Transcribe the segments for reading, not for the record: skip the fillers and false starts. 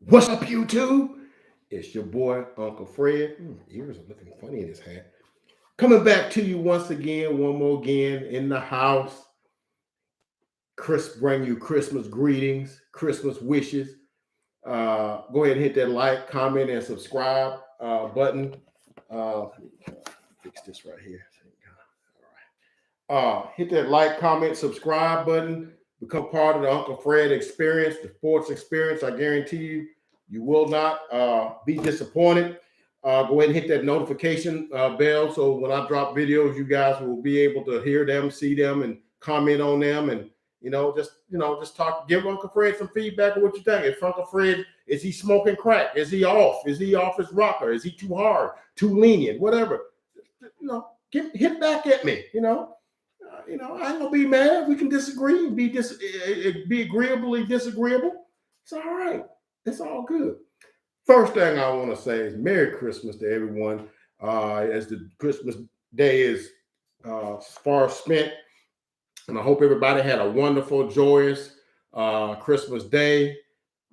What's up, YouTube? It's your boy, Uncle Fred. Ears are looking funny in his hat. Coming back to you once again, one more again in the house. Chris, bring you Christmas greetings, Christmas wishes. Go ahead and hit that like, comment, and subscribe button. Let me fix this right here. All right. Hit that like, comment, subscribe button. Become part of the Uncle Fred experience, the sports experience. I guarantee you, you will not be disappointed. Go ahead and hit that notification bell so when I drop videos, you guys will be able to hear them, see them, and comment on them, and just talk. Give Uncle Fred some feedback on what you think. If Uncle Fred, is he smoking crack? Is he off? Is he off his rocker? Is he too hard, too lenient, whatever? Hit back at me. I ain't gonna be mad. We can disagree, be agreeably disagreeable. It's all right. It's all good. First thing I want to say is Merry Christmas to everyone. As the Christmas day is far spent, and I hope everybody had a wonderful, joyous Christmas day.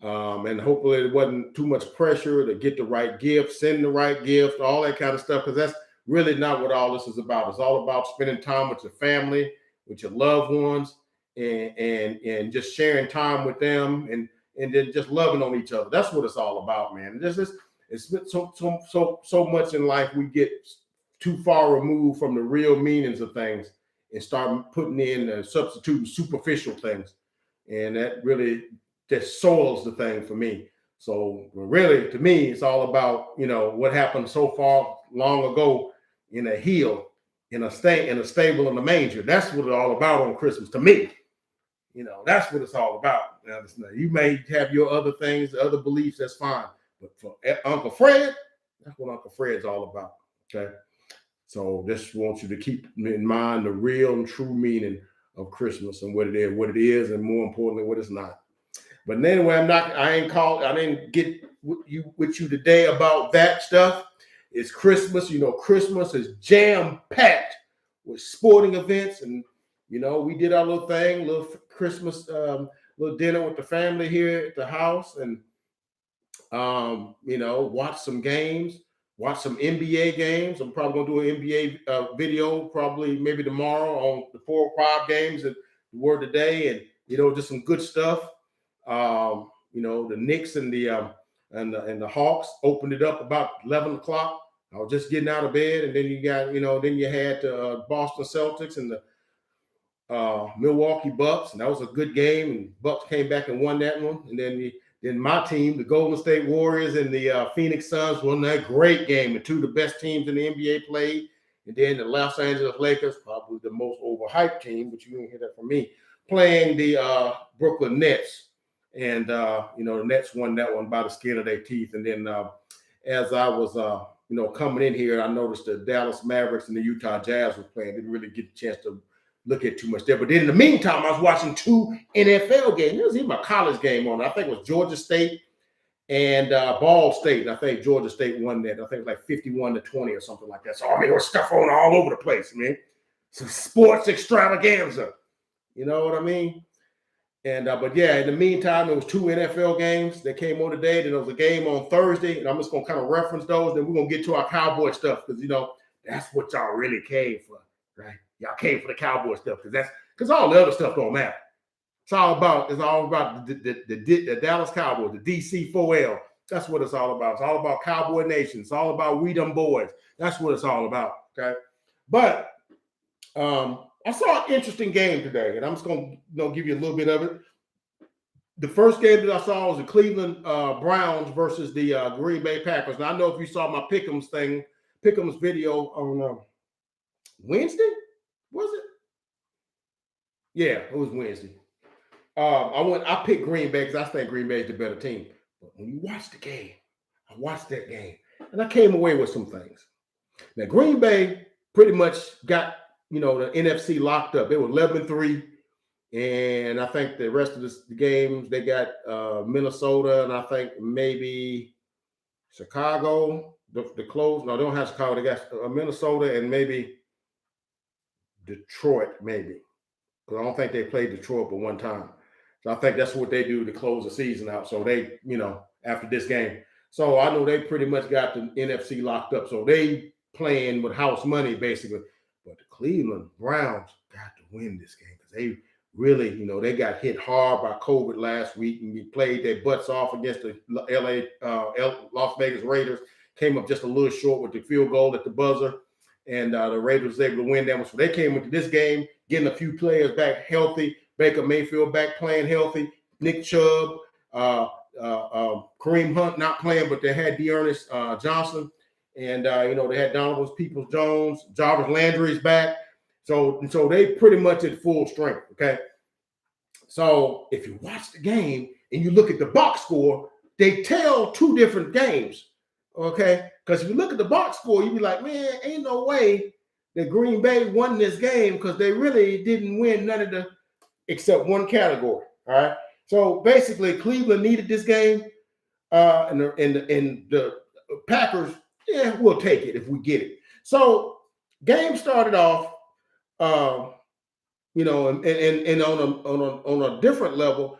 And hopefully it wasn't too much pressure to get the right gift, send the right gift, all that kind of stuff, because that's really not what all this is about. It's all about spending time with your family, with your loved ones, and just sharing time with them, and then just loving on each other. That's what it's all about, man. It's been so much in life we get too far removed from the real meanings of things and start putting in substituting superficial things, and that really just soils the thing for me. So really, to me, it's all about what happened so far long ago in a hill, in a stable in the manger. That's what it's all about on Christmas to me. That's what it's all about. Now, you may have your other things, other beliefs. That's fine, but for Uncle Fred, that's what Uncle Fred's all about. Okay, so just want you to keep in mind the real and true meaning of Christmas and what it is, and more importantly, what it's not. But anyway, I didn't get with you today about that stuff. It's Christmas. Christmas is jam-packed with sporting events. And, we did our little thing, little Christmas, little dinner with the family here at the house. And, watch some games, watch some NBA games. I'm probably going to do an NBA video probably maybe tomorrow on the 4 or 5 games that were today. And, just some good stuff. The Knicks and the Hawks opened it up about 11 o'clock. I was just getting out of bed, and then you had the Boston Celtics and the Milwaukee Bucks, and that was a good game. And Bucks came back and won that one. And then my team, the Golden State Warriors and the Phoenix Suns, won that great game. The two of the best teams in the NBA played. And then the Los Angeles Lakers, probably the most overhyped team, but you didn't hear that from me, playing the Brooklyn Nets. And, the Nets won that one by the skin of their teeth. And then as I was, coming in here, I noticed the Dallas Mavericks and the Utah Jazz were playing. Didn't really get a chance to look at too much there. But then in the meantime, I was watching 2 NFL games. There was even a college game on. I think it was Georgia State and Ball State. And I think Georgia State won that. I think it was like 51-20 or something like that. So, there was stuff on all over the place, man. Some sports extravaganza. You know what I mean? And but yeah, in the meantime, there was 2 NFL games that came on today. Then there was a game on Thursday, and I'm just gonna kind of reference those. Then we're gonna get to our Cowboy stuff because that's what y'all really came for, right? Y'all came for the Cowboy stuff because all the other stuff don't matter. It's all about the Dallas Cowboys, the DC4L. That's what it's all about. It's all about Cowboy Nation. It's all about we them boys. That's what it's all about. Okay, but I saw an interesting game today, and I'm just going to give you a little bit of it. The first game that I saw was the Cleveland Browns versus the Green Bay Packers. And I know if you saw my Pick'ems video on Wednesday, was it? Yeah, it was Wednesday. I picked Green Bay because I think Green Bay is the better team. But when you watch the game, I watched that game, and I came away with some things. Now, Green Bay pretty much got the NFC locked up. They were 11-3, and I think the rest of the games they got Minnesota, and I think maybe Chicago. The close. No, they don't have Chicago. They got Minnesota and maybe Detroit, maybe, because I don't think they played Detroit but one time. So I think that's what they do to close the season out. So they, after this game. So I know they pretty much got the NFC locked up. So they playing with house money basically. But the Cleveland Browns got to win this game because they really, they got hit hard by COVID last week, and we played their butts off against the Las Vegas Raiders. Came up just a little short with the field goal at the buzzer, and the Raiders was able to win that one. So they came into this game getting a few players back healthy. Baker Mayfield back playing healthy. Nick Chubb, Kareem Hunt not playing, but they had Dearness Johnson, and they had Donovan Peoples-Jones. Jarvis Landry's back. So they pretty much at full strength, okay? So if you watch the game and you look at the box score, they tell two different games, okay? Because if you look at the box score, you be like, man, ain't no way that Green Bay won this game because they really didn't win none of the except one category, all right? So basically, Cleveland needed this game, and the Packers, yeah, we'll take it if we get it. So game started off. And on a different level,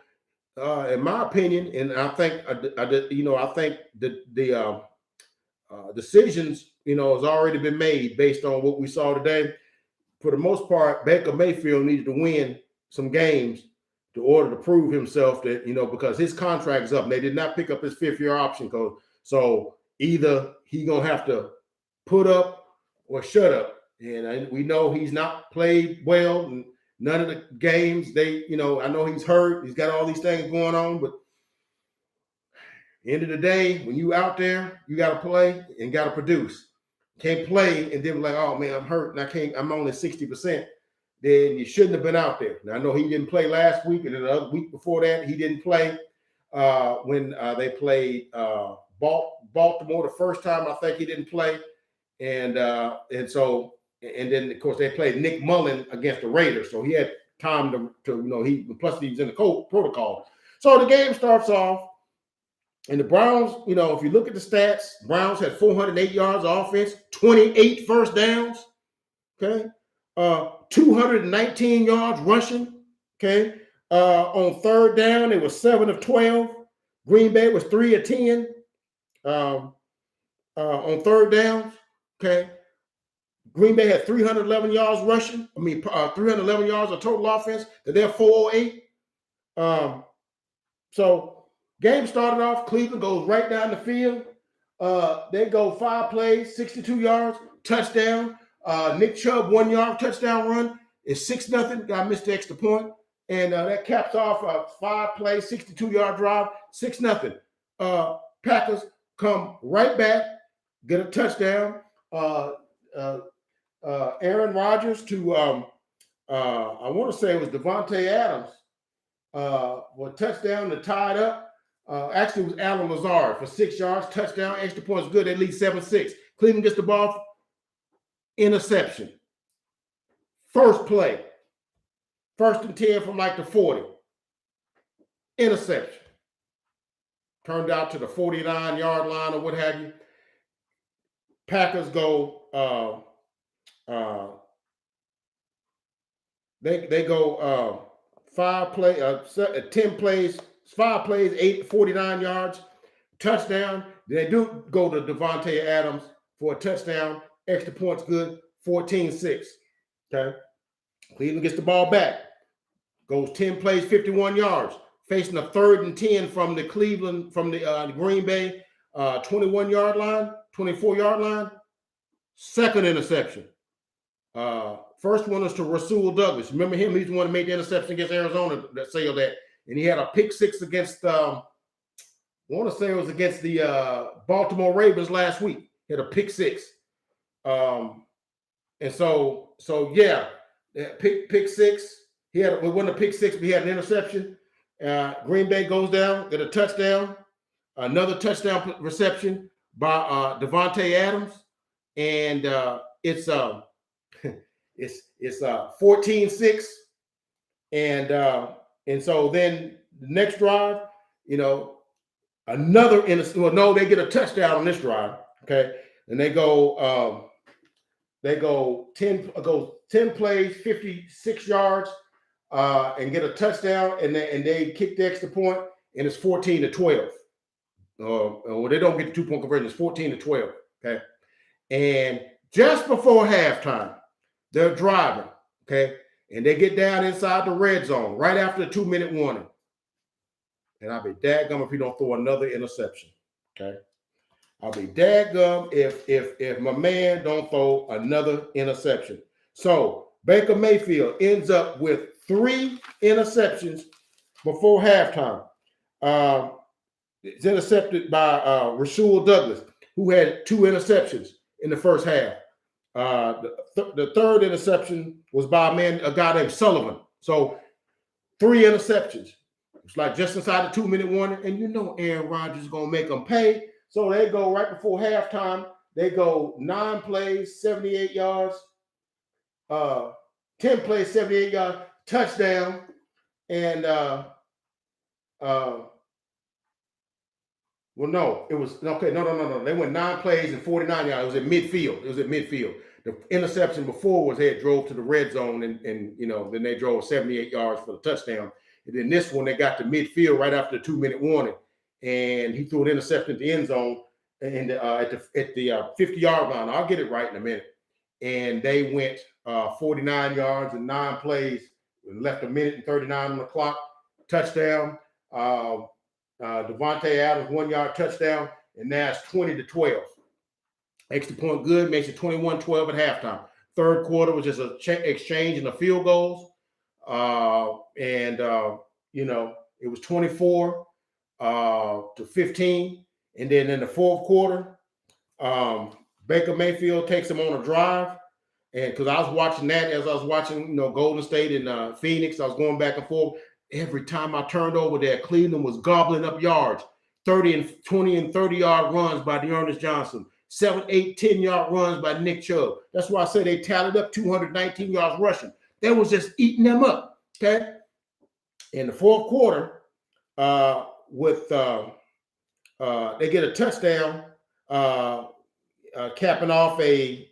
in my opinion, and I think the decisions, has already been made based on what we saw today. For the most part, Baker Mayfield needed to win some games in order to prove himself that, because his contract is up and they did not pick up his 5th-year option code. So either he gonna have to put up or shut up. And we know he's not played well. And none of the games, I know he's hurt. He's got all these things going on. But end of the day, when you out there, you got to play and got to produce. Can't play and then be like, oh, man, I'm hurt and I'm only 60%. Then you shouldn't have been out there. Now, I know he didn't play last week. And then the other week before that, he didn't play when they played Baltimore the first time. I think he didn't play. And then, of course, they played Nick Mullen against the Raiders. So he had time to plus he was in the protocol. So the game starts off, and the Browns, if you look at the stats, Browns had 408 yards of offense, 28 first downs, okay? 219 yards rushing, okay? On third down, it was 7 of 12. Green Bay was 3 of 10 on third downs, okay? Green Bay had 311 yards rushing. 311 yards of total offense. They're 408. So game started off. Cleveland goes right down the field. They go 5 plays, 62 yards, touchdown. Nick Chubb 1 yard touchdown run. It's 6-0. Got missed the extra point, and that caps off a 5 play, 62-yard drive. 6-0. Packers come right back, get a touchdown. Aaron Rodgers to I want to say it was Devontae Adams for a touchdown to tie it up. Actually, it was Alan Lazard for 6 yards, touchdown, extra points, good. They lead 7-6. Cleveland gets the ball, interception. First play, 1st and 10 from like the 40. Interception. Turned out to the 49-yard line or what have you. Packers go. They go 10 plays, 5 plays, 49 yards, touchdown. They do go to Devontae Adams for a touchdown, extra points good, 14-6. Okay. Cleveland gets the ball back, goes 10 plays, 51 yards, facing a 3rd and 10 from the Green Bay 21-yard line, 24-yard line. Second interception. First one was to Rasul Douglas. Remember him? He's the one that made the interception against Arizona that sailed that. And he had a pick 6 against, I want to say it was against the Baltimore Ravens last week. He had a pick 6. And so yeah, pick 6. It wasn't a pick 6, but he had an interception. Green Bay goes down, get a touchdown, another touchdown reception by Devontae Adams. And it's 14-6, and so then the next drive, another they get a touchdown on this drive, okay, and they go 10 plays, 56 yards, and get a touchdown, and they kick the extra point, and it's 14-12. or they don't get the 2-point conversion. It's 14-12. Okay. And just before halftime, they're driving. Okay. And they get down inside the red zone right after the 2-minute warning. And I'll be dadgum if he don't throw another interception. Okay. I'll be dadgum if my man don't throw another interception. So Baker Mayfield ends up with 3 interceptions before halftime. It's intercepted by Rasul Douglas, who had 2 interceptions in the first half. The third interception was by a guy named Sullivan. So 3 interceptions. It's like just inside the 2-minute warning. And you know Aaron Rodgers is going to make them pay. So they go right before halftime. They go 9 plays, 78 yards. 10 plays, 78 yards, touchdown. And well, no, it was okay. No. They went 9 plays and 49 yards. It was at midfield. The interception before was they had drove to the red zone and then they drove 78 yards for the touchdown. And then this one, they got to midfield right after the 2-minute warning. And he threw an interception at the end zone and at the 50-yard line. I'll get it right in a minute. And they went 49 yards and 9 plays, left 1:39 on the clock. Touchdown. Devontae Adams 1-yard touchdown, and now it's 20-12. Extra point good makes it 21-12 at halftime. Third quarter was just a exchange in the field goals, it was 24-15. And then in the fourth quarter, Baker Mayfield takes him on a drive, and because I was watching that as I was watching, Golden State and Phoenix, I was going back and forth. Every time I turned over there, Cleveland was gobbling up yards, 30 and 20 and 30-yard runs by Dearness Johnson, 7, 8, 10-yard runs by Nick Chubb. That's why I say they tallied up 219 yards rushing. They was just eating them up, okay? In the fourth quarter, they get a touchdown, capping off a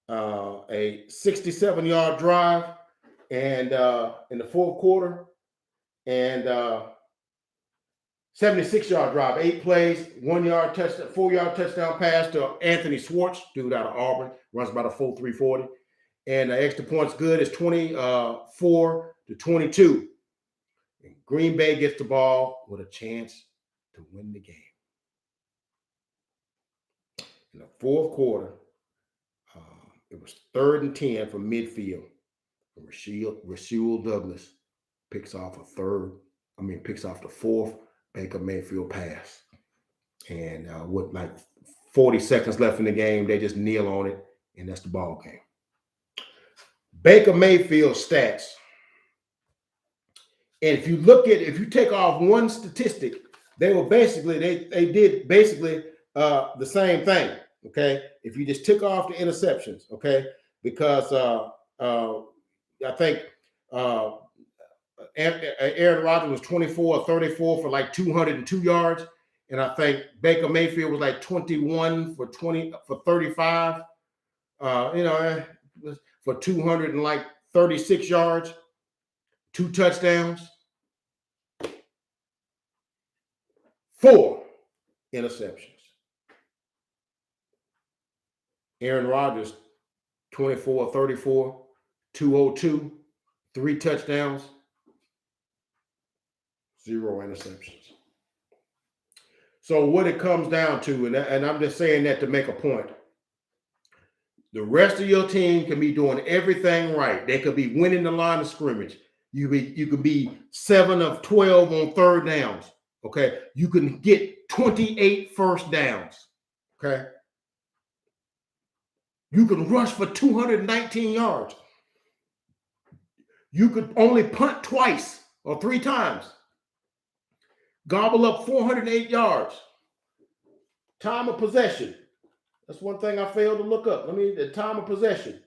67-yard drive. And in the fourth quarter, and 76-yard drive, 8 plays, 1-yard touchdown, 4-yard touchdown pass to Anthony Schwartz, dude out of Auburn, runs about a 4.340, and the extra points good is 24-22. And Green Bay gets the ball with a chance to win the game. In the fourth quarter, it was 3rd and 10 from midfield. Rasul Douglas picks off the 4th Baker Mayfield pass. And with like 40 seconds left in the game, they just kneel on it, and that's the ball game. Baker Mayfield stats. And if you take off one statistic, they did basically the same thing. Okay. If you just took off the interceptions, okay, because I think Aaron Rodgers was 24-34 for like 202 yards. And I think Baker Mayfield was like 21 for 35, for 236 yards, 2 touchdowns, 4 interceptions. Aaron Rodgers, 24-34. 202, 3 touchdowns, 0 interceptions. So what it comes down to, and I'm just saying that to make a point, the rest of your team can be doing everything right. They could be winning the line of scrimmage. You could be 7 of 12 on 3rd downs. Okay, you can get 28 first downs. Okay, you can rush for 219 yards. You could only punt twice or 3 times. Gobble up 408 yards. Time of possession. That's one thing I failed to look up. The time of possession.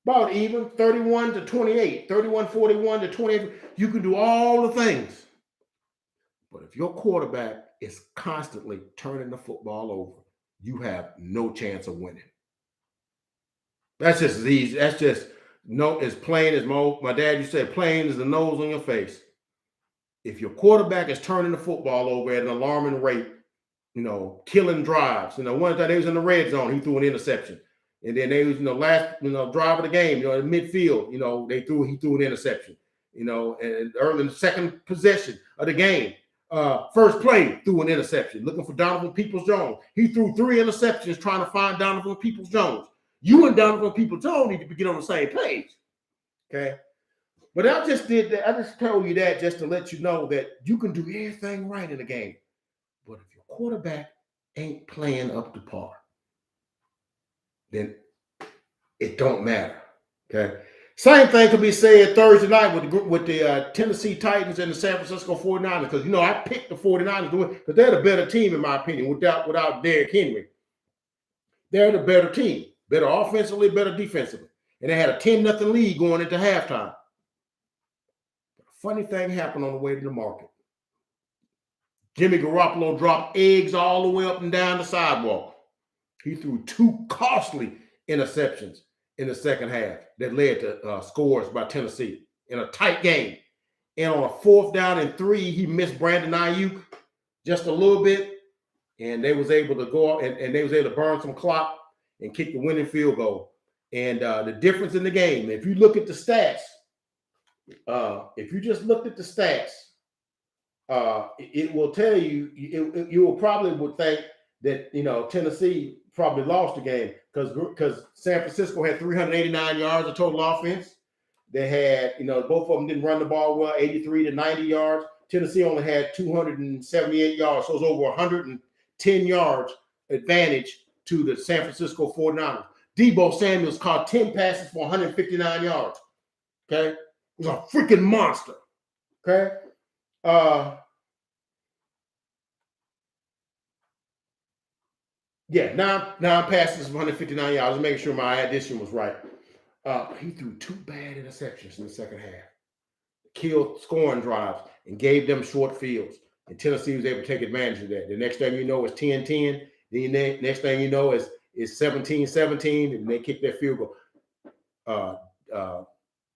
About even, 31-28, 31-41-28. You can do all the things. But if your quarterback is constantly turning the football over, you have no chance of winning. That's just easy. That's just no, as plain as my dad used to say, plain as the nose on your face. If your quarterback is turning the football over at an alarming rate, killing drives. One time they was in the red zone, he threw an interception. And then they was, last, drive of the game, in midfield, he threw an interception. And early in the second possession of the game, first play, threw an interception, looking for Donovan Peoples-Jones. He threw 3 interceptions trying to find Donovan Peoples-Jones. You and Donovan Peoples-Jones need to get on the same page. Okay. But I just did that. I just told you that just to let you know that you can do everything right in a game. But if your quarterback ain't playing up to par, then it don't matter. Okay. Same thing could be said Thursday night with the Tennessee Titans and the San Francisco 49ers. Because, I picked the 49ers because they're the better team, in my opinion, without Derrick Henry. They're the better team. Better offensively, better defensively. And they had a 10-0 lead going into halftime. Funny thing happened on the way to the market. Jimmy Garoppolo dropped eggs all the way up and down the sidewalk. He threw 2 costly interceptions in the second half that led to scores by Tennessee in a tight game. And on a 4th down and 3, he missed Brandon Ayuk just a little bit, and they was able to go out and they was able to burn some clock and kick the winning field goal. And the difference in the game, if you look at the stats, if you just looked at the stats, it will tell you, you will probably would think that, Tennessee probably lost the game because San Francisco had 389 yards of total offense. They had, both of them didn't run the ball well, 83 to 90 yards. Tennessee only had 278 yards, so it was over 110 yards advantage to the San Francisco 49ers. Deebo Samuels caught 10 passes for 159 yards. Okay? He was a freaking monster. Okay? Nine passes for 159 yards. Just making sure my addition was right. He threw 2 bad interceptions in the second half. Killed scoring drives and gave them short fields. And Tennessee was able to take advantage of that. The next thing you know is 10-10. Then next thing you know is 17-17, and they kick that field goal.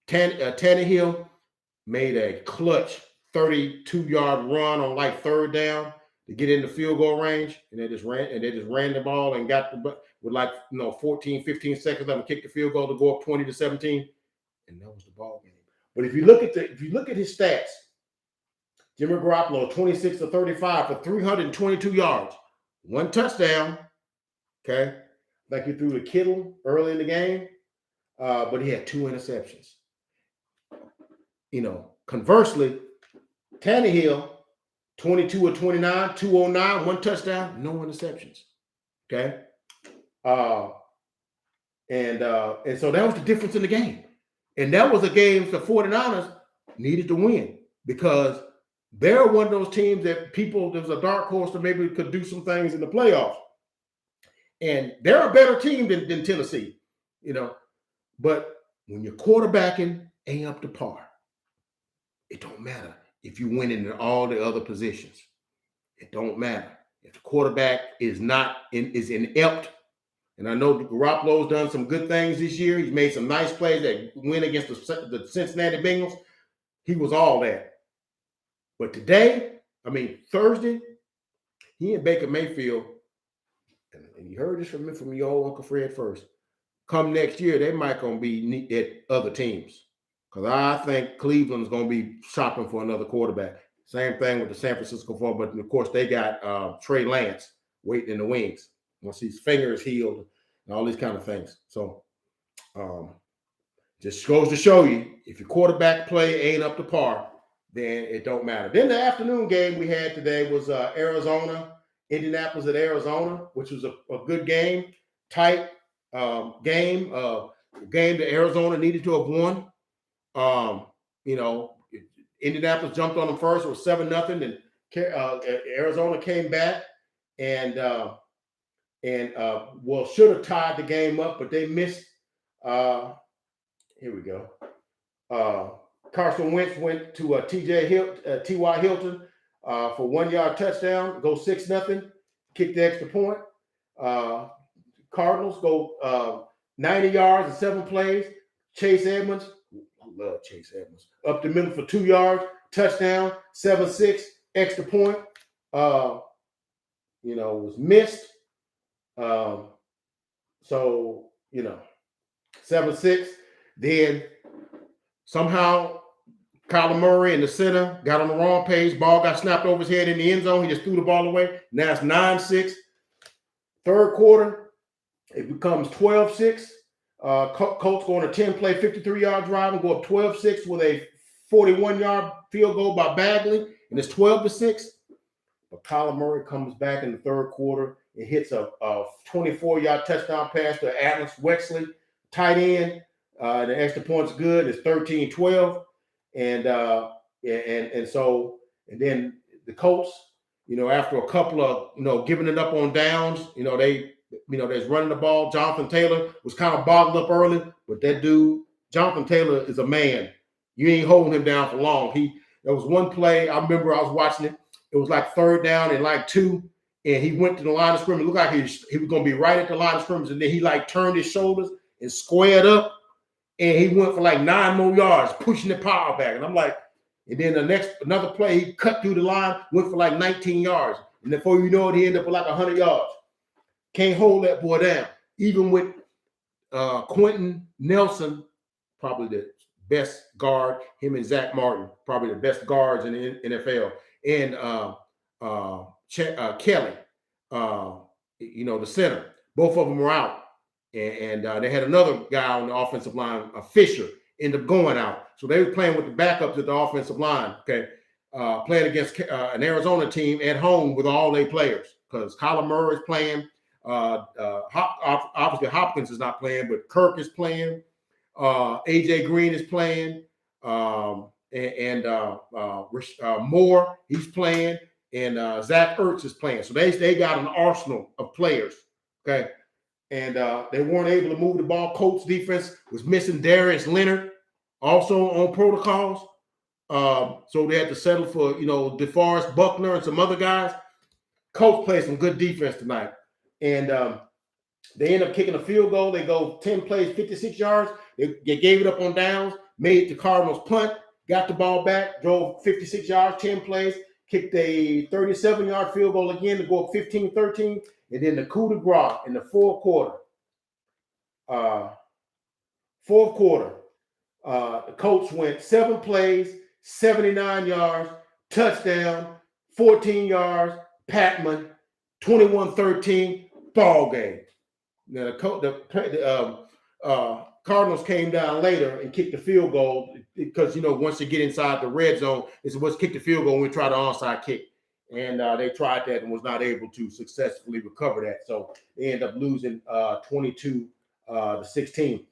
Tannehill made a clutch 32-yard run on like 3rd down to get in the field goal range, and they just ran the ball and got with 14, 15 seconds left to kick the field goal to go up 20-17, and that was the ball game. But if you look at his stats, Jimmy Garoppolo 26 to 35 for 322 yards, 1 touchdown. Okay, like he threw to Kittle early in the game, but he had 2 interceptions. Conversely, Tannehill 22 of 29, 209, 1 touchdown, no interceptions. Okay, and so that was the difference in the game. And that was a game the 49ers needed to win because they're one of those teams that there's a dark horse that maybe could do some things in the playoffs. And they're a better team than Tennessee, But when your quarterbacking ain't up to par, it don't matter if you win in all the other positions. It don't matter. If the quarterback is inept, and I know Garoppolo's done some good things this year. He's made some nice plays that win against the Cincinnati Bengals. He was all that. But Thursday, he and Baker Mayfield, and you heard this from your old Uncle Fred first, come next year, they might going to be at other teams. Because I think Cleveland's going to be shopping for another quarterback. Same thing with the San Francisco 49ers, but of course they got Trey Lance waiting in the wings once his finger is healed and all these kind of things. So just goes to show you, if your quarterback play ain't up to par, then it don't matter. Then the afternoon game we had today was Indianapolis at Arizona, which was a good game, tight game, game that Arizona needed to have won. Indianapolis jumped on them first. It was 7-0, and Arizona came back and should have tied the game up, but they missed. Here we go. Carson Wentz went to T.Y. Hilton for 1-yard touchdown, go 6-0, kick the extra point. Cardinals go 90 yards in 7 plays. Chase Edmonds, I love Chase Edmonds. Up the middle for 2 yards, touchdown, 7-6, extra point. Was missed. So 7-6. Then somehow Kyler Murray in the center got on the wrong page. Ball got snapped over his head in the end zone. He just threw the ball away. Now it's 9-6. Third quarter, it becomes 12-6. Colts go on a 10-play, 53-yard drive and go up 12-6 with a 41-yard field goal by Bagley, and it's 12-6. But Kyler Murray comes back in the third quarter and hits a 24-yard touchdown pass to Atlas Wexley, tight end. The extra point's good. It's 13-12. And then the Colts, after a couple of, giving it up on downs, they's running the ball. Jonathan Taylor was kind of bottled up early, but that dude, Jonathan Taylor, is a man. You ain't holding him down for long. There was one play, I remember I was watching it. It was like third down and like 2, and he went to the line of scrimmage. It looked like he was going to be right at the line of scrimmage, and then he turned his shoulders and squared up, and he went for like 9 more yards, pushing the power back. And I'm like, and then another play, he cut through the line, went for like 19 yards, and before you know it, he ended up with like 100 yards. Can't hold that boy down. Even with Quentin Nelson, probably the best guard, him and Zach Martin, probably the best guards in the NFL. And Kelly, the center. Both of them were out. And they had another guy on the offensive line, Fisher, ended up going out. So they were playing with the backups at the offensive line, okay, playing against an Arizona team at home with all their players because Kyler Murray is playing. Obviously, Hopkins is not playing, but Kirk is playing. AJ Green is playing. Moore, he's playing, and Zach Ertz is playing. So they got an arsenal of players, okay? And they weren't able to move the ball. Colts defense was missing Darius Leonard, also on protocols. So they had to settle for, DeForest Buckner and some other guys. Colts played some good defense tonight. And they end up kicking a field goal. They go 10 plays, 56 yards. They gave it up on downs, made the Cardinals punt, got the ball back, drove 56 yards, 10 plays, kicked a 37-yard field goal again to go up 15-13. And then the coup de grace in the fourth quarter. The Colts went 7 plays, 79 yards, touchdown, 14 yards, Patman, 21-13, ball game. Now the Cardinals came down later and kicked the field goal because, once you get inside the red zone, it's what's kick the field goal when we try the onside kick. And they tried that and was not able to successfully recover that. So they ended up losing 22-16.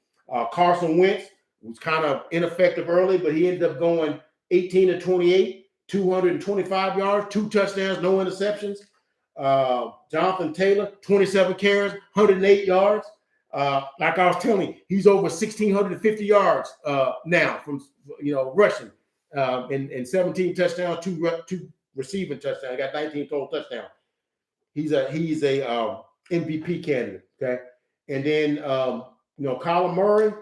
Carson Wentz was kind of ineffective early, but he ended up going 18-28, 225 yards, 2 touchdowns, no interceptions. Jonathan Taylor, 27 carries, 108 yards. Like I was telling you, he's over 1,650 yards now from rushing, and 17 touchdowns, two receiving touchdowns. Got 19 total touchdowns. He's a MVP candidate. Okay, and then Kyler Murray,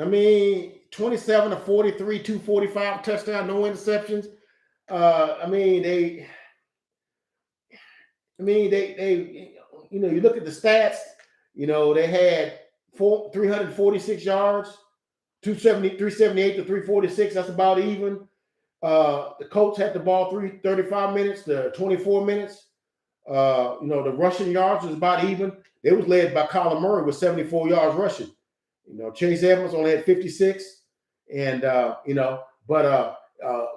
27-43, 245 touchdown, no interceptions. You look at the stats, they had 346 yards, 378 to 346. That's about even. The Colts had the ball 35 minutes to 24 minutes. The rushing yards was about even. They was led by Kyler Murray with 74 yards rushing. Chase Edmonds only had 56. And,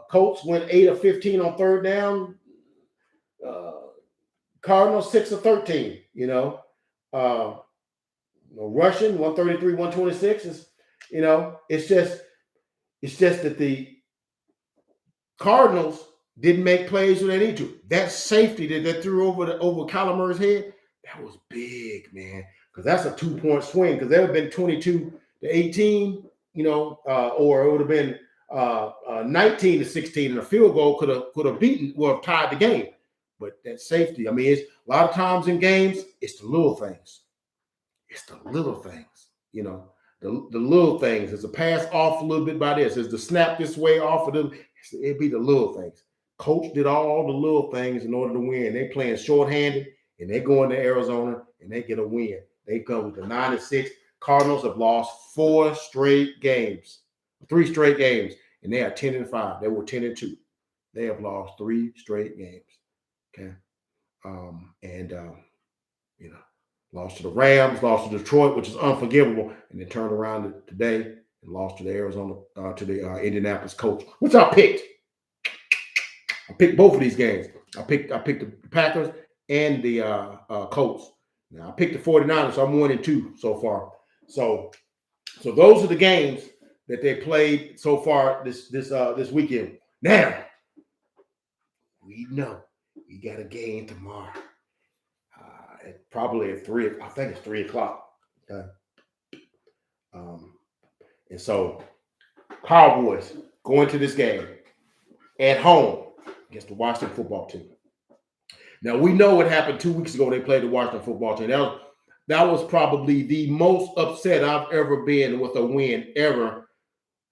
Colts went 8 of 15 on third down. Cardinals 6 of 13, rushing 133, 126 is, it's just that the Cardinals didn't make plays when they need to. That safety that they threw over Kyler Murray's head, that was big, man, because that's a 2-point swing. Because they would have been 22-18, or it would have been 19-16, and a field goal could have tied the game. But that safety, it's a lot of times in games, it's the little things. It's the little things, you know, the little things. Is a pass off a little bit by this? Is the snap this way off of them? It'd be the little things. Coach did all the little things in order to win. They playing shorthanded, and they go into Arizona and they get a win. They come with the 9-6. Cardinals have lost 3 straight games, and they are 10-5. They were 10-2. They have lost 3 straight games. Okay, you know, lost to the Rams, lost to Detroit, which is unforgivable, and then turned around today and lost to the Indianapolis Colts, which I picked. I picked both of these games. I picked the Packers and the Colts. Now I picked the 49ers, so I'm 1-2 so far. So those are the games that they played so far this weekend. Now we know we got a game tomorrow. Probably at 3. I think it's 3 o'clock. Okay. And so Cowboys go into this game at home against the Washington football team. Now we know what happened 2 weeks ago. They played the Washington football team. That was probably the most upset I've ever been with a win ever,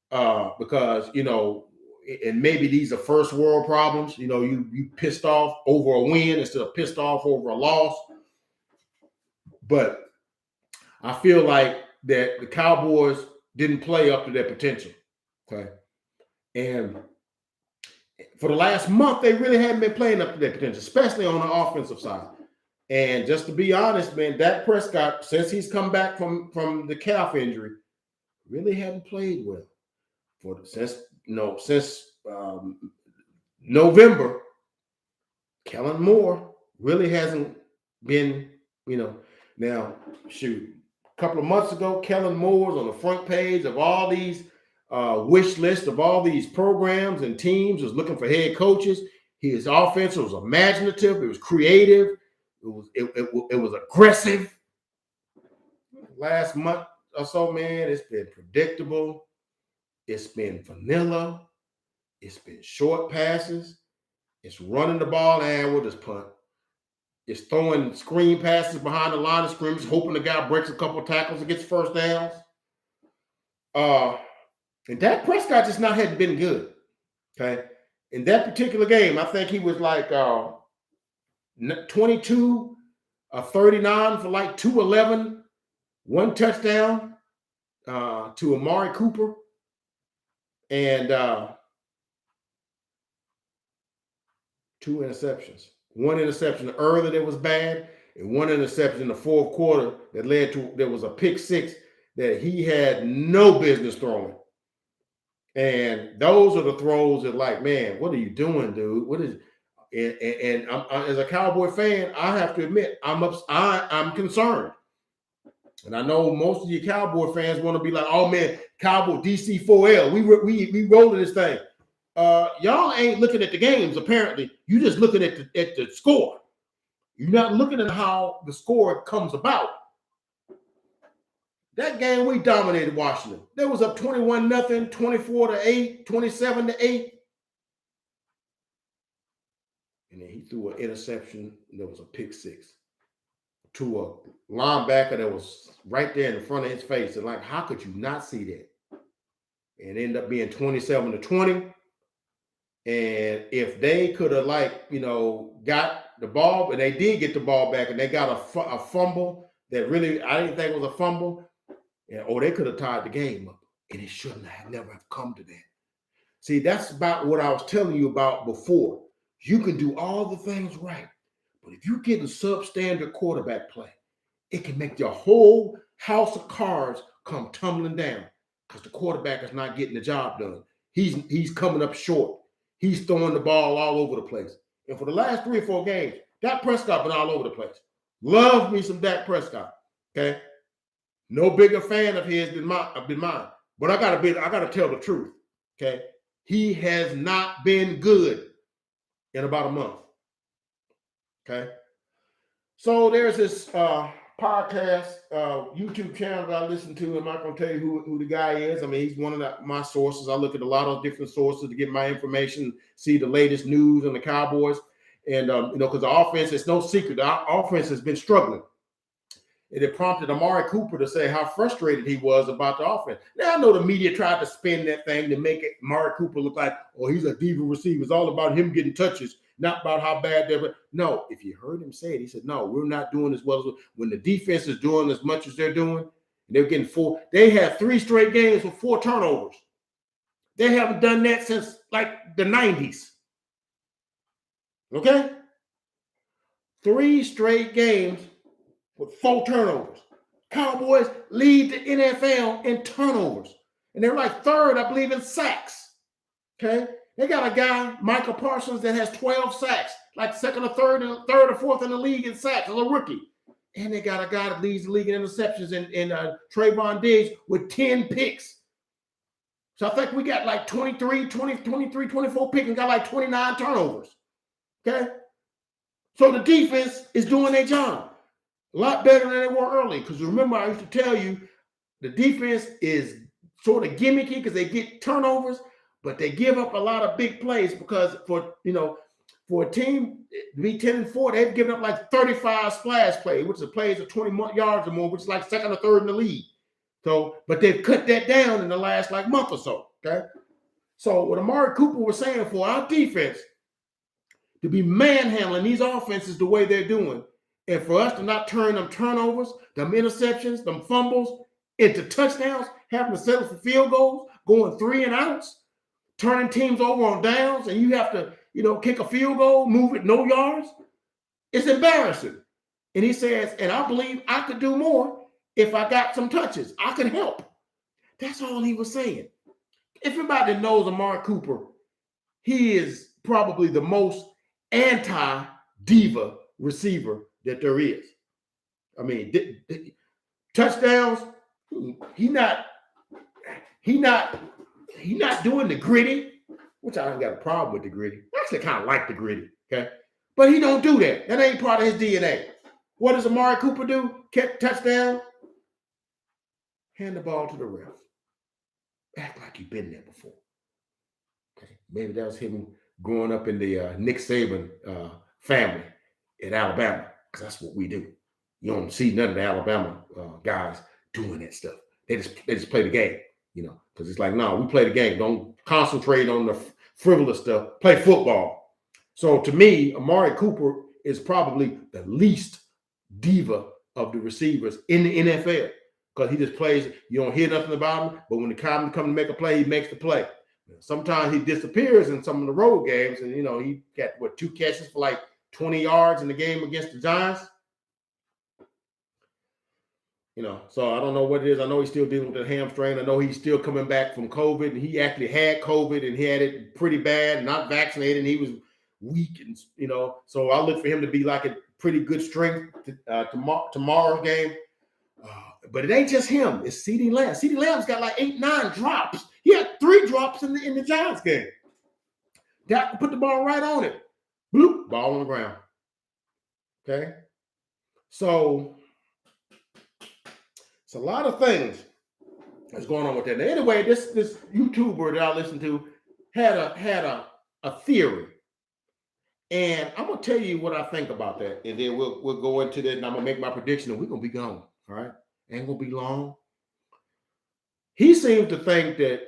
because, you know, and maybe these are first world problems. You know, you pissed off over a win instead of pissed off over a loss. But I feel like that the Cowboys didn't play up to their potential. Okay. And for the last month, they really hadn't been playing up to their potential, especially on the offensive side. And just to be honest, man, Dak Prescott, since he's come back from the calf injury, really hadn't played well. Since November. Kellen Moore really hasn't been, you know. Now, shoot, a couple of months ago, Kellen Moore was on the front page of all these wish lists of all these programs and teams, was looking for head coaches. His offense was imaginative. It was creative. It was aggressive. Last month or so, man, it's been predictable. It's been vanilla. It's been short passes. It's running the ball and we'll just punt. It's throwing screen passes behind the line of scrimmage, hoping the guy breaks a couple of tackles and gets first downs. And Dak Prescott just not hadn't been good. Okay. In that particular game, I think he was like 22 39 for like 211, 1 touchdown to Amari Cooper, and 2 interceptions. 1 interception early that was bad, and 1 interception in the fourth quarter that led to there was a pick 6 that he had no business throwing. And those are the throws that, like, man, what are you doing, dude? What is? And as a Cowboy fan, I have to admit I'm concerned. And I know most of you Cowboy fans want to be like, oh man, Cowboy DC4L, we rolling this thing. Y'all ain't looking at the games. Apparently, you just looking at the score. You're not looking at how the score comes about. That game, we dominated Washington. They was up 21-0, 24-8, 27-8. And then he threw an interception. And there was a pick 6 to a linebacker that was right there in front of his face. And like, how could you not see that? And it ended up being 27-20. And if they could have, like, you know, got the ball, but they did get the ball back, and they got a fumble that really I didn't think was a fumble, or they could have tied the game up, and it shouldn't have never have come to that. See, that's about what I was telling you about before. You can do all the things right, but if you're getting substandard quarterback play, it can make your whole house of cards come tumbling down because the quarterback is not getting the job done. He's coming up short. He's throwing the ball all over the place. And for the last 3 or 4 games, Dak Prescott been all over the place. Love me some Dak Prescott. Okay. No bigger fan of his than mine. But I gotta tell the truth. Okay. He has not been good in about a month. Okay. So there's this podcast, YouTube channel that I listen to. I'm not going to tell you who the guy is. I mean, he's one of my sources. I look at a lot of different sources to get my information, see the latest news on the Cowboys. And, you know, because the offense, it's no secret, the offense has been struggling. and it prompted Amari Cooper to say how frustrated he was about the offense. Now, I know the media tried to spin that thing to make Amari Cooper look like, oh, he's a diva receiver. It's all about him getting touches, not about how bad they're. No, if you heard him say it, he said, no, we're not doing as well as when the defense is doing as much as they're doing. They're getting 4. They have 3 straight games with 4 turnovers. They haven't done that since like the 90s. Okay? 3 straight games with 4 turnovers. Cowboys lead the NFL in turnovers. And they're like 3rd, I believe, in sacks. Okay? They got a guy, Michael Parsons, that has 12 sacks, like 2nd or 3rd or 4th in the league in sacks as a rookie. And they got a guy that leads the league in interceptions in Trayvon Diggs with 10 picks. So I think we got like 23, 24 picks and got like 29 turnovers. Okay? So the defense is doing their job a lot better than they were early. Because remember, I used to tell you the defense is sort of gimmicky because they get turnovers, but they give up a lot of big plays because for a team to be 10-4, they've given up like 35 splash plays, which is plays of 20 yards or more, which is like 2nd or 3rd in the league. So, but they've cut that down in the last like month or so. Okay. So what Amari Cooper was saying for our defense to be manhandling these offenses the way they're doing, and for us to not turn them turnovers, them interceptions, them fumbles into touchdowns, having to settle for field goals, going 3 and outs, turning teams over on downs, and you have to, kick a field goal, move it no yards. It's embarrassing. And he says, and I believe I could do more if I got some touches. I could help. That's all he was saying. Everybody that knows Amari Cooper, he is probably the most anti-diva receiver that there is. I mean, touchdowns, he not doing the gritty, which I don't got a problem with the gritty. I actually kind of like the gritty, okay? But he don't do that. That ain't part of his DNA. What does Amari Cooper do? Catch touchdown, hand the ball to the ref. Act like you've been there before. Okay. Maybe that was him growing up in the Nick Saban family at Alabama, because that's what we do. You don't see none of the Alabama guys doing that stuff. They just play the game, because it's like, no, we play the game. Don't concentrate on the frivolous stuff. Play football. So to me, Amari Cooper is probably the least diva of the receivers in the NFL, because he just plays. You don't hear nothing about him, but when the time comes to make a play, he makes the play. Sometimes he disappears in some of the road games, and he got 2 catches for like 20 yards in the game against the Giants. So I don't know what it is. I know he's still dealing with the hamstring. I know he's still coming back from COVID, and he actually had COVID, and he had it pretty bad, not vaccinated, and he was weak, and so I look for him to be like a pretty good strength tomorrow's game. But it ain't just him. It's CeeDee Lamb. CeeDee Lamb's got like 8-9 drops. He had 3 drops in the Giants game. Dak put the ball right on it. Bloop, ball on the ground. Okay? So it's a lot of things that's going on with that. Now, anyway, this YouTuber that I listened to had a theory. And I'm going to tell you what I think about that. And then we'll go into that, and I'm going to make my prediction, and we're going to be gone. All right? Ain't going to be long. He seems to think that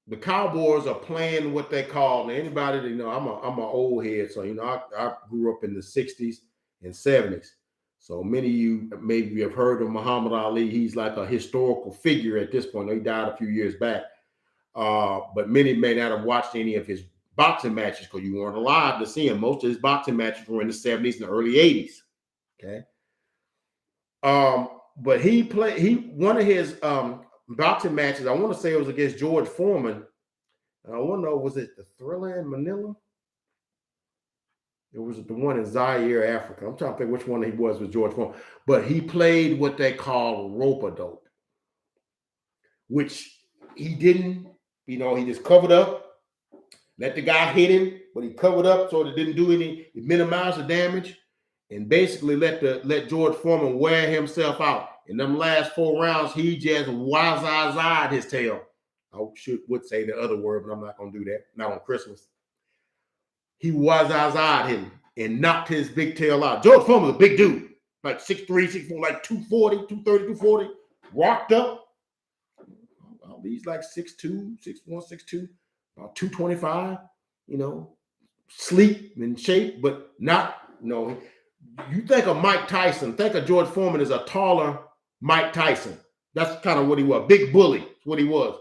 the Cowboys are playing what they call, and anybody that, I'm an old head, so, I grew up in the 60s and 70s. So many of you maybe have heard of Muhammad Ali. He's like a historical figure at this point. He died a few years back. But many may not have watched any of his boxing matches because you weren't alive to see him. Most of his boxing matches were in the 70s and the early 80s. Okay. But one of his boxing matches, I want to say it was against George Foreman. I want to know, was it the Thriller in Manila? It was the one in Zaire, Africa. I'm trying to think which one he was with George Foreman. But he played what they call rope-a-dope, which he didn't, he just covered up, let the guy hit him, but he covered up so it didn't do any, it minimized the damage, and basically let George Foreman wear himself out. In them last 4 rounds, he just waz-eyed his tail. I would say the other word, but I'm not going to do that. Not on Christmas. He waz-eyed him and knocked his big tail out. George Foreman's a big dude, like 6'3", 6'4", like 240, 230, 240, rocked up. Well, he's like 6'2", 6'1", 6'2", about 225, sleek in shape, but not, you think of Mike Tyson, think of George Foreman as a taller Mike Tyson. That's kind of what he was, big bully, that's what he was.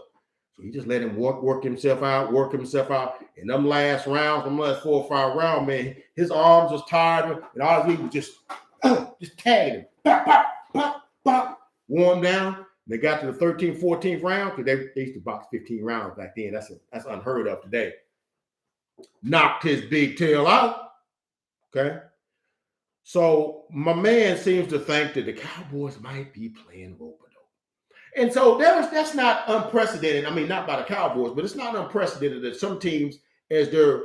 So he just let him work himself out. And them last 4 or 5 rounds, man, his arms was tired, and all he was just tagging him. Pop, pop, pop, pop. Warm down. They got to the 13th, 14th round, because they used to box 15 rounds back then. That's unheard of today. Knocked his big tail out. Okay. So my man seems to think that the Cowboys might be playing rope. And so that's not unprecedented. I mean, not by the Cowboys, but it's not unprecedented that some teams, as they're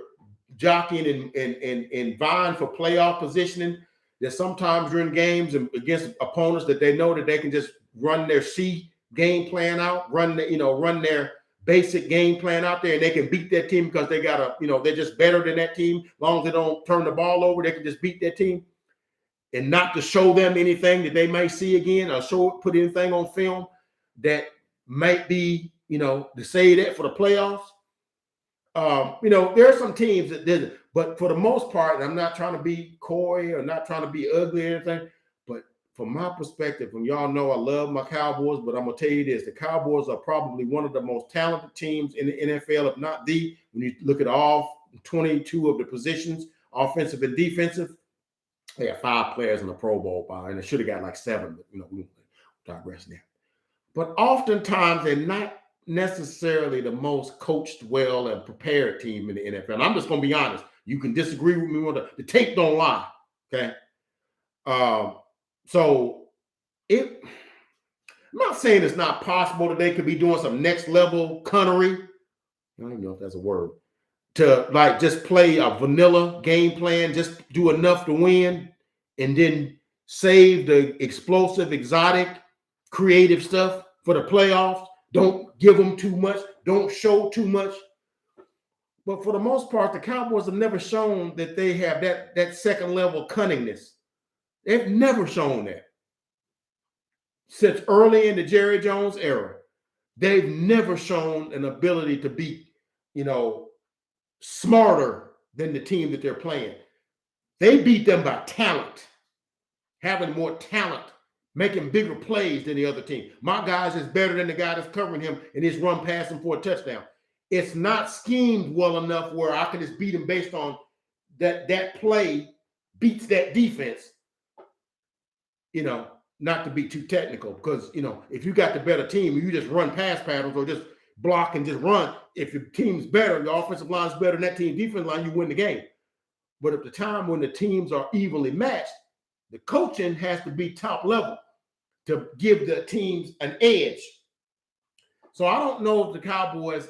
jockeying and vying for playoff positioning, that sometimes during games and against opponents that they know that they can just run their C game plan out, run their basic game plan out there, and they can beat that team because they got they're just better than that team. As long as they don't turn the ball over, they can just beat that team. And not to show them anything that they may see again or put anything on film that might be, to say that for the playoffs. There are some teams that didn't, but for the most part, and I'm not trying to be coy or not trying to be ugly or anything, but from my perspective, and y'all know I love my Cowboys, but I'm going to tell you this, the Cowboys are probably one of the most talented teams in the NFL, if not when you look at all 22 of the positions, offensive and defensive. They have 5 players in the Pro Bowl, and they should have got like 7, but, we digress there. But oftentimes they're not necessarily the most coached well and prepared team in the NFL. And I'm just going to be honest. You can disagree with me on the tape don't lie. Okay. So I'm not saying it's not possible that they could be doing some next level cunnery. I don't even know if that's a word. To like just play a vanilla game plan, just do enough to win, and then save the explosive, exotic, creative stuff for the playoffs. Don't give them too much. Don't show too much. But for the most part, the Cowboys have never shown that they have that second level cunningness. They've never shown that. Since early in the Jerry Jones era, they've never shown an ability to be, smarter than the team that they're playing. They beat them by talent, having more talent, making bigger plays than the other team. My guys is better than the guy that's covering him and he's run past him for a touchdown. It's not schemed well enough where I can just beat him based on that play beats that defense, not to be too technical, because, if you got the better team, you just run pass patterns or just block and just run. If your team's better, your offensive line's better than that team defense line, you win the game. But at the time when the teams are evenly matched, the coaching has to be top level to give the teams an edge. So I don't know if the Cowboys,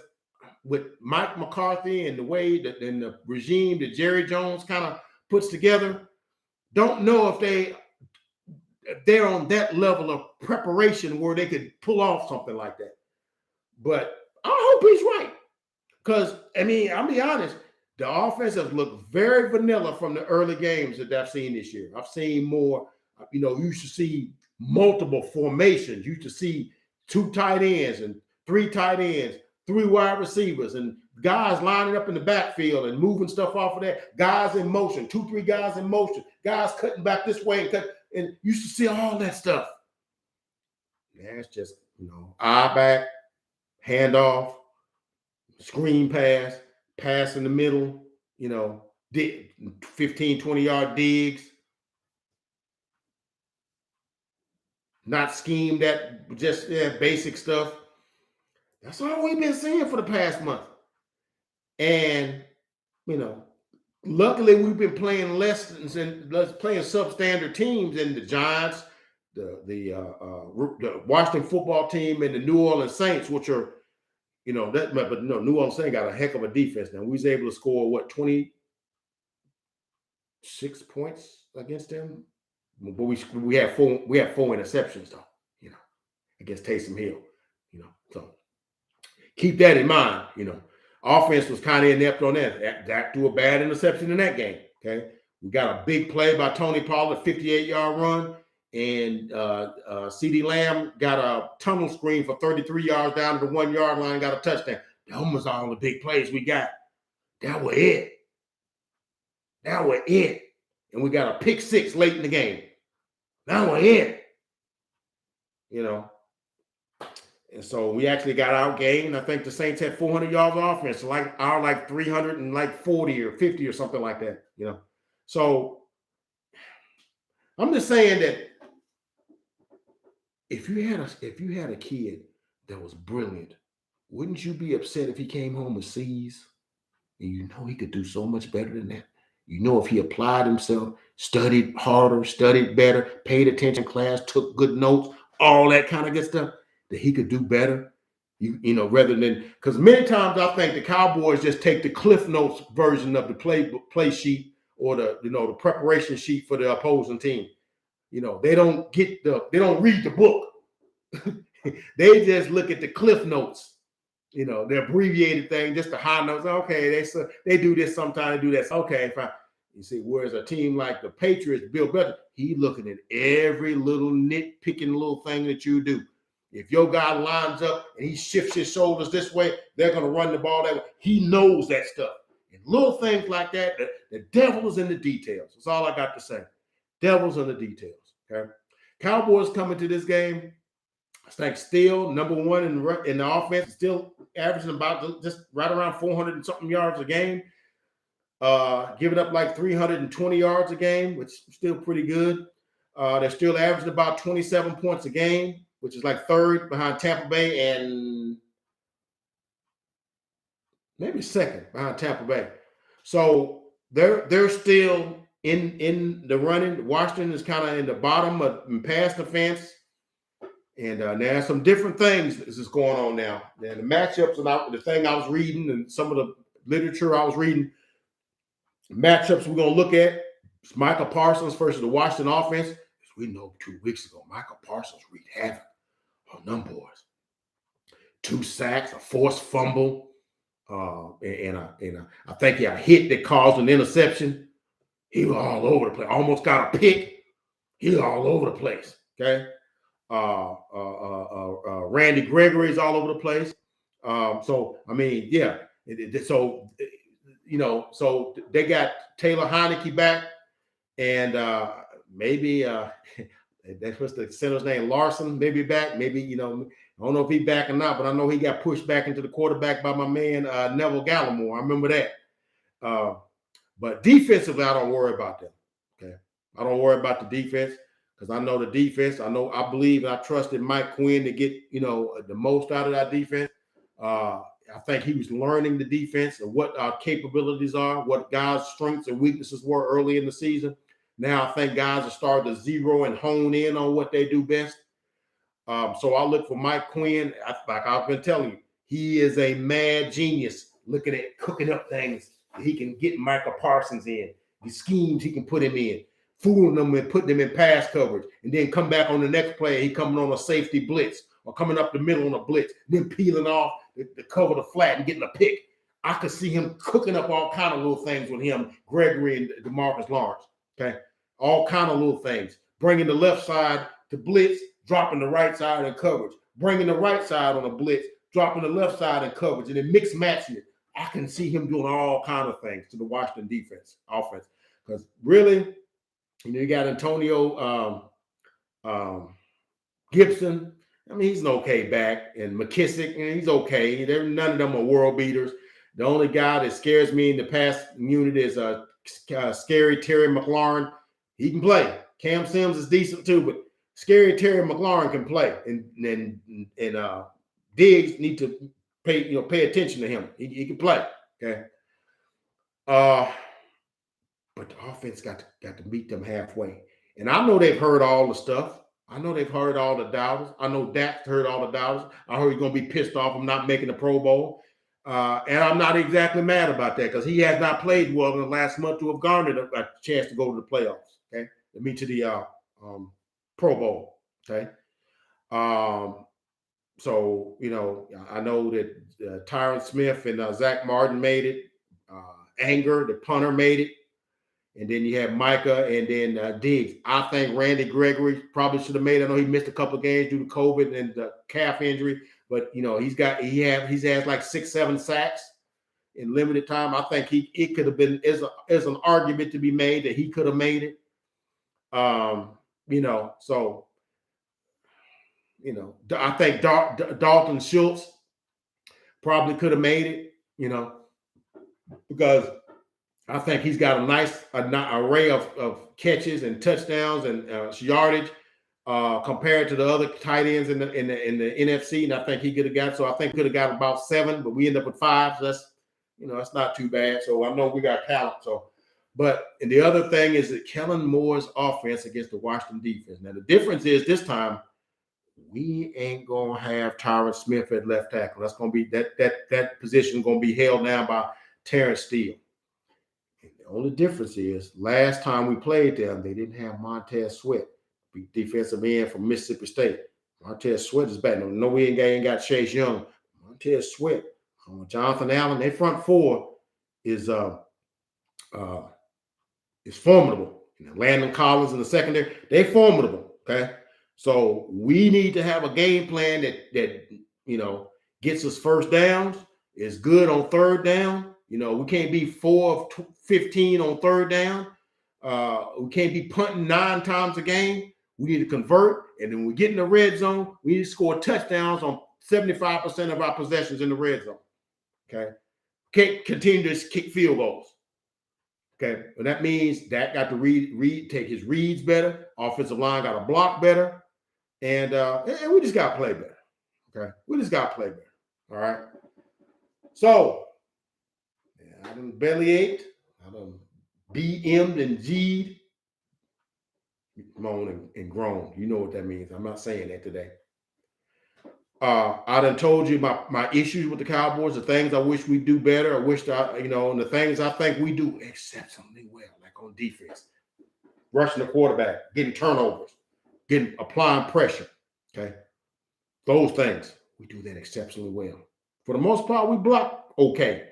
with Mike McCarthy and the way that and the regime that Jerry Jones kind of puts together, don't know if they're on that level of preparation where they could pull off something like that. But I hope he's right. Because, I'll be honest, the offense has looked very vanilla from the early games that I've seen this year. I've seen more, you used to see multiple formations. You used to see 2 tight ends and 3 tight ends, 3 wide receivers, and guys lining up in the backfield and moving stuff off of that. Guys in motion, 2, 3 guys in motion, guys cutting back this way and you used to see all that stuff. Yeah, it's just, eye back, handoff, screen pass in the middle, 15, 20-yard digs. Not schemed at just basic stuff. That's all we've been seeing for the past month. And, luckily we've been playing playing substandard teams in the Giants, the Washington football team, and the New Orleans Saints, which are, New Orleans Saints got a heck of a defense. Now we was able to score 26 points against them, but we have 4 interceptions though, against Taysom Hill, so keep that in mind. Offense was kind of inept on that. Dak threw a bad interception in that game. Okay, We got a big play by Tony Pollard, 58-yard run. And CeeDee Lamb got a tunnel screen for 33 yards down to the 1-yard line, got a touchdown. That was all the big plays we got. That was it. That was it. And we got a pick 6 late in the game. That was it. You know. And so we actually got outgained. I think the Saints had 400 yards of offense, like 340 or 50 or something like that. You know. So I'm just saying that if you had a kid that was brilliant, wouldn't you be upset if he came home with C's? And you know he could do so much better than that. You know, if he applied himself, studied harder, studied better, paid attention in class, took good notes, all that kind of good stuff, that he could do better. You know, rather than, because many times I think the Cowboys just take the Cliff Notes version of the play sheet or the preparation sheet for the opposing team. You know, they don't read the book. They just look at the Cliff Notes. You know, the abbreviated thing, just the high notes. Okay, they do this sometimes, they do that. Okay, fine. You see, whereas a team like the Patriots, Bill Belichick, he looking at every little nitpicking little thing that you do. If your guy lines up and he shifts his shoulders this way, they're going to run the ball that way. He knows that stuff. And little things like that, the devil is in the details. That's all I got to say. Devil's in the details. Okay, Cowboys coming to this game, I think still number one in the offense, still averaging about just right around 400 and something yards a game. Giving up like 320 yards a game, which is still pretty good. They're still averaging about 27 points a game, which is like third behind Tampa Bay and maybe second behind Tampa Bay. So they're still in the running. Washington is kind of in the bottom of past the fence. And there's some different things that's going on now. And the matchups and the thing I was reading and some of the literature I was reading, matchups we're going to look at is Michael Parsons versus the Washington offense. As we know 2 weeks ago, Michael Parsons wreaked havoc on them boys. 2 sacks, a forced fumble, and I think he had a hit that caused an interception. He was all over the place. Almost got a pick. He was all over the place. Okay. Randy Gregory is all over the place. So I mean, yeah. So they got Taylor Heineke back, and maybe that's what's the center's name, Larson, maybe back. Maybe I don't know if he's back or not, but I know he got pushed back into the quarterback by my man Neville Gallimore. I remember that. But defensively, I don't worry about them. Okay, I don't worry about the defense. Because I know the defense. I believe and I trusted Mike Quinn to get, the most out of that defense. I think he was learning the defense and what our capabilities are, what guys' strengths and weaknesses were early in the season. Now I think guys are starting to zero and hone in on what they do best. So I look for Mike Quinn. Like I've been telling you, he is a mad genius looking at cooking up things that he can get Michael Parsons in. The schemes he can put him in. Fooling them and putting them in pass coverage, and then come back on the next play. He coming on a safety blitz or coming up the middle on a blitz, then peeling off the cover the flat and getting a pick. I could see him cooking up all kind of little things with him, Gregory and DeMarcus Lawrence. Okay, all kind of little things. Bringing the left side to blitz, dropping the right side in coverage. Bringing the right side on a blitz, dropping the left side in coverage, and then mix matching it. I can see him doing all kind of things to the Washington offense, because really. You got Antonio Gibson. I mean, he's an okay back. And McKissick, he's okay. None of them are world beaters. The only guy that scares me in the pass unit is Scary Terry McLaurin. He can play. Cam Sims is decent too, but Scary Terry McLaurin can play. And Diggs need to pay attention to him. He can play. Okay. But the offense got to meet them halfway. And I know they've heard all the stuff. I know they've heard all the doubters. I know Dak's heard all the doubters. I heard he's going to be pissed off I'm not making the Pro Bowl. And I'm not exactly mad about that because he has not played well in the last month to have garnered a chance to go to the playoffs. Okay. To meet to the Pro Bowl. Okay. So, I know that Tyron Smith and Zach Martin made it. Anger, the punter, made it. And then you have Micah and then Diggs. I think Randy Gregory probably should have made. I know he missed a couple of games due to COVID and the calf injury, but he's had like 6-7 sacks in limited time. I think it could have been as an argument to be made that he could have made it. I think Dalton Schultz probably could have made it, because I think he's got a nice array of catches and touchdowns and yardage compared to the other tight ends in the NFC, and I think he could have got. So I think could have got about 7, but we end up with 5. So that's not too bad. So I know we got talent. And the other thing is that Kellen Moore's offense against the Washington defense. Now the difference is this time we ain't gonna have Tyron Smith at left tackle. That's gonna be that position is gonna be held down by Terrence Steele. The only difference is last time we played them, they didn't have Montez Sweat, defensive end from Mississippi State. Montez Sweat is back. No, we ain't got Chase Young. Montez Sweat, Jonathan Allen, their front four is formidable. Landon Collins in the secondary, they're formidable. Okay, so we need to have a game plan that gets us first downs, is good on third down. We can't be 4 of 15 on third down. We can't be punting 9 times a game. We need to convert. And then when we get in the red zone, we need to score touchdowns on 75% of our possessions in the red zone. Okay. Can't continue to kick field goals. Okay. And that means Dak got to take his reads better. Offensive line got to block better. And we just got to play better. Okay. We just got to play better. All right. So, I done bellyached, I done BM'd and G'd, moaned and groaned. You know what that means. I'm not saying that today. I done told you my issues with the Cowboys, the things I wish we'd do better. And the things I think we do exceptionally well, like on defense. Rushing the quarterback, getting turnovers, applying pressure. Okay. Those things, we do that exceptionally well. For the most part, we block okay.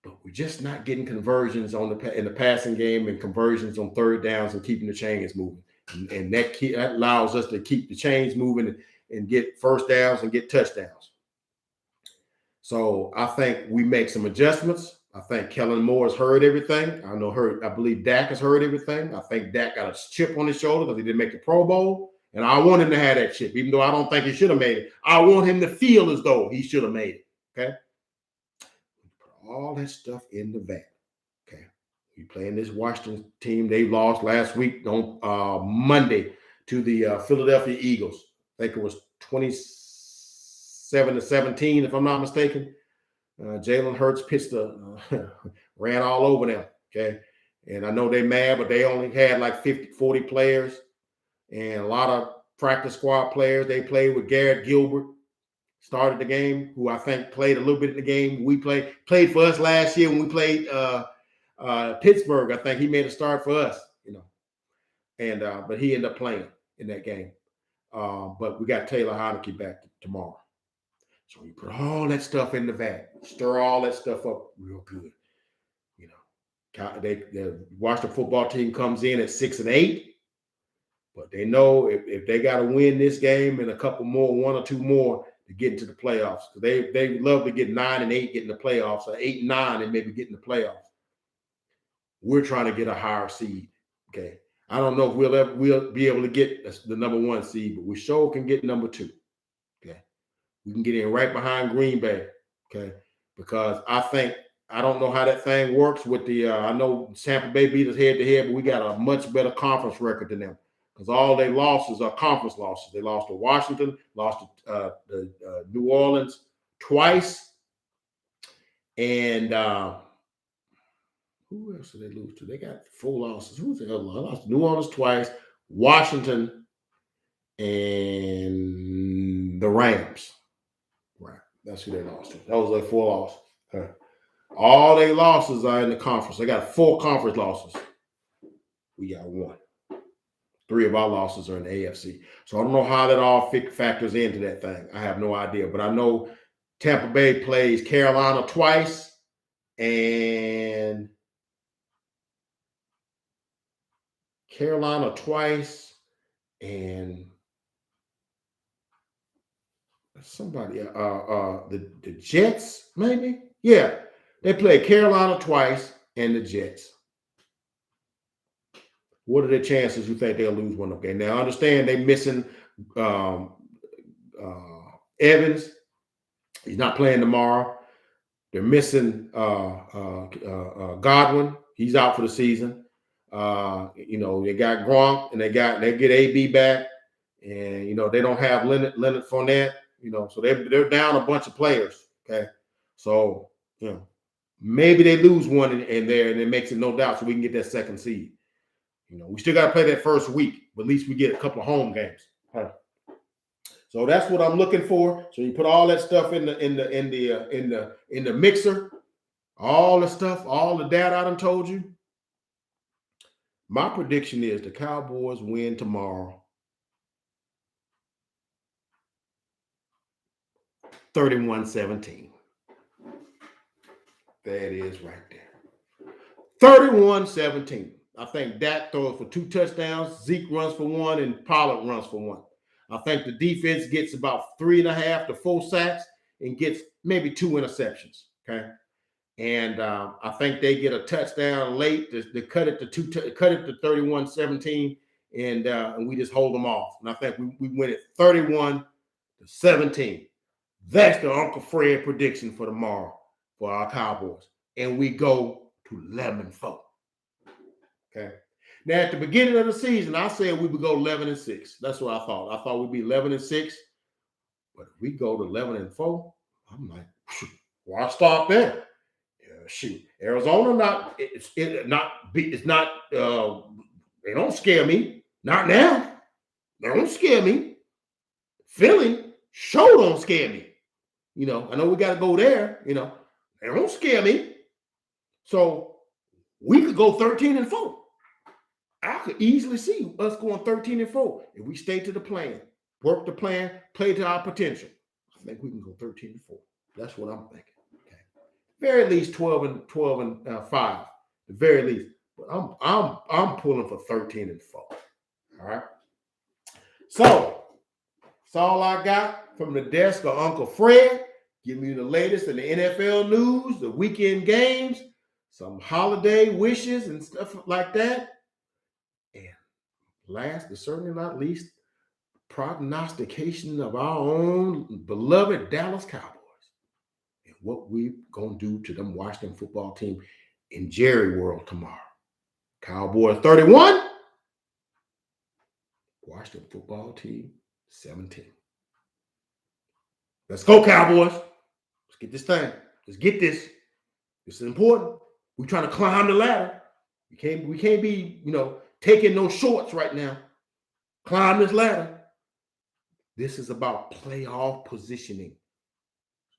But we're just not getting conversions in the passing game and conversions on third downs and keeping the chains moving. And that allows us to keep the chains moving and get first downs and get touchdowns. So I think we make some adjustments. I think Kellen Moore has heard everything. I believe Dak has heard everything. I think Dak got a chip on his shoulder because he didn't make the Pro Bowl. And I want him to have that chip, even though I don't think he should have made it. I want him to feel as though he should have made it. Okay. All that stuff in the vat. Okay. We playing this Washington team. They lost last week on Monday to the Philadelphia Eagles. I think it was 27-17, if I'm not mistaken. Jalen Hurts pitched ran all over them. Okay. And I know they're mad, but they only had like 40 players and a lot of practice squad players. They played with Garrett Gilbert. Started the game, who I think played a little bit in the game. We played for us last year when we played Pittsburgh. I think he made a start for us, and but he ended up playing in that game. But we got Taylor Heineke back tomorrow. So we put all that stuff in the vat, stir all that stuff up real good. The Washington football team comes in at 6-8, but they know if they got to win this game and a couple more, 1 or 2 more, to get into the playoffs. They love to get 9-8, get in the playoffs, or 8-9 and maybe get in the playoffs. We're trying to get a higher seed. Okay. I don't know if we'll be able to get the number 1 seed, but we sure can get number 2. Okay. We can get in right behind Green Bay. Okay. Because I don't know how that thing works with I know Tampa Bay beat us head to head, but we got a much better conference record than them. Because all their losses are conference losses. They lost to Washington, lost to New Orleans twice. And who else did they lose to? They got 4 losses. Who's the other one? They lost to New Orleans twice, Washington, and the Rams. Right. That's who they lost to. Those are their 4 losses. Okay. All their losses are in the conference. They got 4 conference losses. We got 1. 3 of our losses are in the AFC. So I don't know how that all factors into that thing. I have no idea. But I know Tampa Bay plays Carolina twice and Carolina twice, and somebody, the Jets, maybe? Yeah, they played Carolina twice and the Jets. What are the chances you think they'll lose one of them? Now, I understand they're missing um, Evans. He's not playing tomorrow. They're missing Godwin. He's out for the season. They got Gronk and they get AB back, and they don't have Leonard Fournette. So they're down a bunch of players. Okay, so maybe they lose one in there, and it makes it no doubt so we can get that second seed. We still got to play that first week, but at least we get a couple of home games. Huh. So that's what I'm looking for. So you put all that stuff in the mixer, all the stuff, all the data I done told you. My prediction is the Cowboys win tomorrow, 31-17. There it is right there. 31-17. I think Dak throws for 2 touchdowns, Zeke runs for 1, and Pollard runs for 1. I think the defense gets about 3.5 to 4 sacks and gets maybe 2 interceptions. Okay. And I think they get a touchdown late to cut it to 31-17, and we just hold them off. And I think we win it 31-17. That's the Uncle Fred prediction for tomorrow for our Cowboys. And we go to 11-4. Okay. Now, at the beginning of the season, I said we would go 11-6. That's what I thought. I thought we'd be 11-6. But if we go to 11-4, I'm like, why stop there? Shoot, Arizona they don't scare me. Not now. They don't scare me. Philly sure don't scare me. I know we got to go there. They don't scare me. So we could go 13-4. I could easily see us going 13-4 if we stay to the plan, work the plan, play to our potential. I think we can go 13-4. That's what I'm thinking. Very least 12-5, the very least. But I'm pulling for 13-4. All right. So that's all I got from the desk of Uncle Fred. Give me the latest in the NFL news, the weekend games, some holiday wishes and stuff like that. And last but certainly not least, prognostication of our own beloved Dallas Cowboys. What we gonna do to them Washington football team in Jerry World tomorrow. Cowboys 31, Washington football team 17. Let's go, Cowboys. Let's get this thing. Let's get this. This is important. We're trying to climb the ladder. We can't be, taking no shorts right now. Climb this ladder. This is about playoff positioning.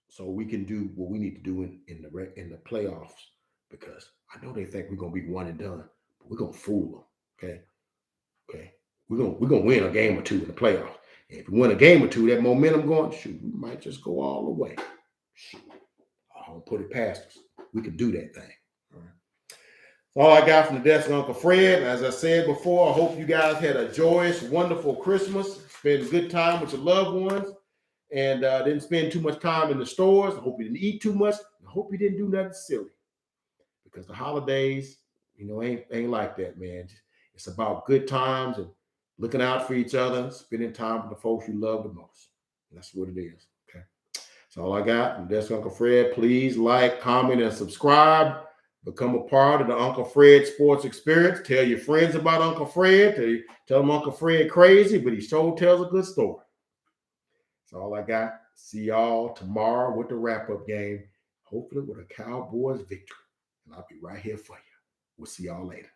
So we can do what we need to do in the playoffs, because I know they think we're gonna be one and done, but we're gonna fool them. Okay. We're gonna win a game or two in the playoffs. And if we win a game or two, that momentum going, shoot, we might just go all the way. Shoot, I don't put it past us. We can do that thing. All right. That's all I got from the desk of Uncle Fred. As I said before, I hope you guys had a joyous, wonderful Christmas. Spend a good time with your loved ones. And didn't spend too much time in the stores. I hope you didn't eat too much. I hope you didn't do nothing silly, because the holidays, ain't like that, man. It's about good times and looking out for each other, spending time with the folks you love the most. And that's what it is. Okay. That's all I got. And that's Uncle Fred. Please like, comment, and subscribe. Become a part of the Uncle Fred Sports Experience. Tell your friends about Uncle Fred. Tell them Uncle Fred crazy, but he sure tells a good story. That's all I got. See y'all tomorrow with the wrap-up game, hopefully with a Cowboys victory. And I'll be right here for you. We'll see y'all later.